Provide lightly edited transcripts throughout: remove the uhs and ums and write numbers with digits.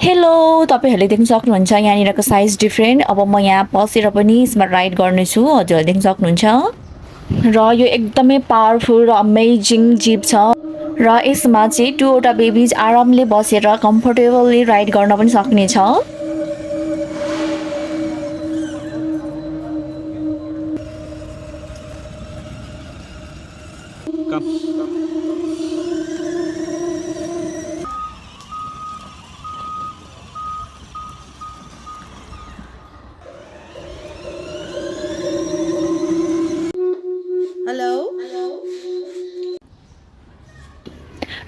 Hello तपाईहरुले देख्न सक्नुहुन्छ यहाँनिरको साइज डिफरेन्ट। अब म यहाँ बसेर पनि यसमा राइड गर्नेछु। हजुरले देख्न सक्नुहुन्छ र यो एकदमै पावरफुल र अमेजिङ जीप छ र यसमा चाहिँ 2 वटा बेबीज आरामले बसेर कम्फर्टेबली राइड गर्न पनि सक्नेछ। हेलो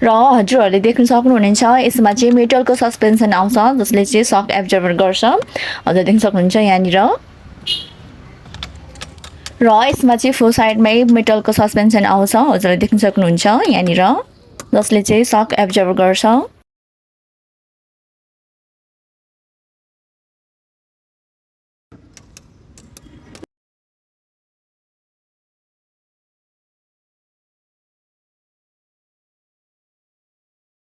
र हजुरहरूले देख्न सक्नुहुनेछ यसमा चाहिँ मेटलको सस्पेन्सन आउँछ जसले चाहिँ सक एब्जर्बर गर्छ। हजुर देख्न सक्नुहुन्छ यहाँनिर र यसमा चाहिँ फुल साइडमै मेटलको सस्पेन्सन आउँछ। हजुरले देख्न सक्नुहुन्छ यहाँनिर जसले चाहिँ सक एब्जर्ब गर्छ।